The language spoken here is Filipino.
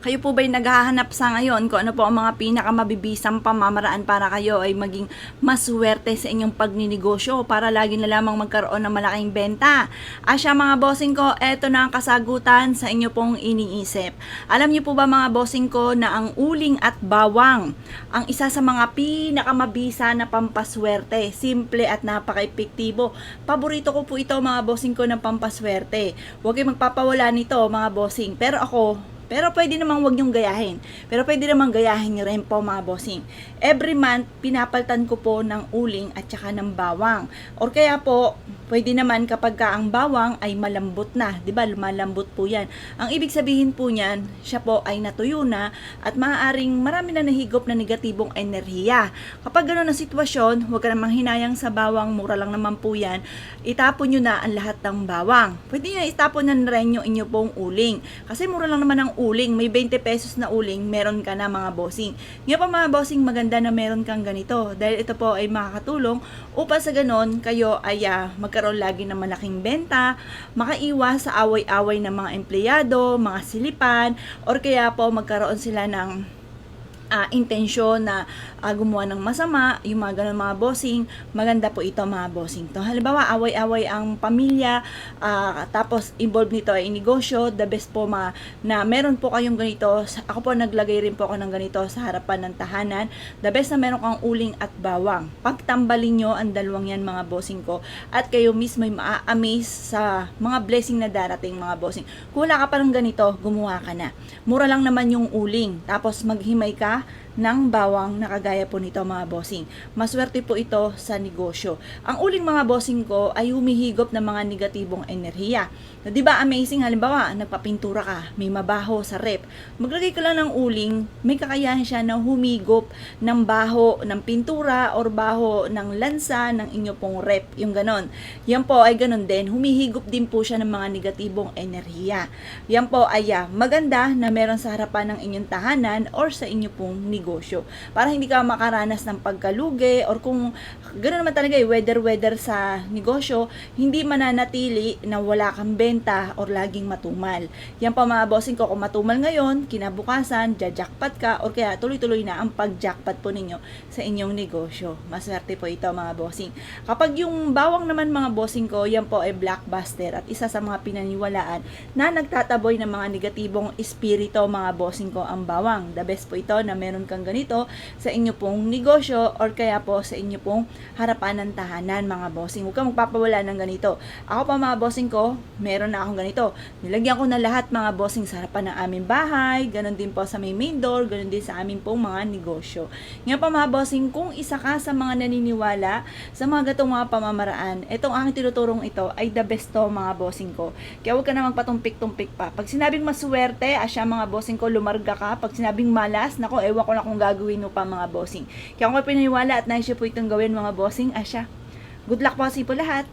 Kayo po ba'y naghahanap sa ngayon kung ano po ang mga pinakamabibisang pamamaraan para kayo ay maging maswerte sa inyong pagninegosyo para lagi na lamang magkaroon ng malaking benta? Asya mga bossing ko, eto na ang kasagutan sa inyo pong iniisip. Alam niyo po ba mga bossing ko na ang uling at bawang ang isa sa mga pinakamabisa na pampaswerte, simple at napaka-epektibo. Paborito ko po ito mga bossing ko ng pampaswerte. Huwag kayong magpapawala nito mga bossing. Pero pwede namang wag niyong gayahin. Pero pwede namang gayahin niyo rin po mga bossing. Every month, pinapaltan ko po ng uling at saka ng bawang. Or kaya po, pwede naman kapag ka ang bawang ay malambot na. Diba? Lumalambot po yan. Ang ibig sabihin po niyan, siya po ay natuyo na at maaaring marami na nahigop na negatibong enerhiya. Kapag gano'n ang sitwasyon, huwag ka namang hinayang sa bawang. Mura lang naman po yan. Itapon nyo na ang lahat ng bawang. Pwede nyo itapon na rin yung inyo pong uling. Kasi mura lang naman ang uling, may 20 pesos na uling, meron ka na mga bossing. Ngayon pa mga bossing, maganda na meron kang ganito dahil ito po ay makakatulong upang sa ganon kayo ay magkaroon lagi ng malaking benta, makaiwas sa away-away ng mga empleyado, mga silipan, or kaya po magkaroon sila ng intensyon na gumawa ng masama, yung mga ganun mga bossing, maganda po ito mga bossing to. Halimbawa, away-away ang pamilya, tapos involved nito ay negosyo, the best po na meron po kayong ganito. Ako po naglagay rin po ako ng ganito sa harapan ng tahanan. The best na meron kang uling at bawang. Pagtambalin nyo ang dalawang yan mga bossing ko at kayo mismo ay maa-amaze sa mga blessing na darating mga bossing. Kung wala ka pa ng ganito, gumawa ka na. Mura lang naman yung uling. Tapos maghimay ka ng bawang na kagaya po nito mga bossing. Maswerte po ito sa negosyo. Ang uling mga bossing ko ay humihigop ng mga negatibong enerhiya. Na, di ba amazing? Halimbawa, nagpapintura ka, may mabaho sa rep. Maglagay ka lang ng uling, may kakayahan siya na humigop ng baho ng pintura or baho ng lansa ng inyo pong rep. Yung ganon. Yan po ay ganon din. Humihigop din po siya ng mga negatibong enerhiya. Yan po ay maganda na meron sa harapan ng inyong tahanan or sa inyo pong negosyo. Para hindi ka makaranas ng pagkalugi or kung gano'n naman talaga weather sa negosyo, hindi mananatili na wala kang benta or laging matumal. Yan pa mga bossing ko, kung matumal ngayon, kinabukasan, jackpot ka or kaya tuloy-tuloy na ang pag-jackpot po ninyo sa inyong negosyo. Maswerte po ito mga bossing. Kapag yung bawang naman mga bossing ko, yan po ay blockbuster at isa sa mga pinaniwalaan na nagtataboy ng mga negatibong espiritu mga bossing ko ang bawang. The best po ito na meron kang ganito sa inyo pong negosyo or kaya po sa inyo pong harapan ng tahanan mga bossing. Huwag kang magpapawala ng ganito. Ako pa mga bossing ko, meron na akong ganito. Nilagyan ko na lahat mga bossing sa harapan ng aming bahay, ganun din po sa may main door, ganun din sa aming pong mga negosyo. Ngayon pa mga bossing, kung isa ka sa mga naniniwala sa mga gatong mga pamamaraan, itong aking tinuturong ito ay the best to mga bossing ko. Kaya huwag ka na magpatumpik-tumpik pa. Pag sinabing maswerte, asya mga bossing ko, lumarga ka. Pag sinabing malas, nako, ewan ko na kung gagawin mo pa mga bossing. Kaya kung kayo pinaniwala at naisip po itong gawin mga bossing, asya. Good luck po sa po lahat.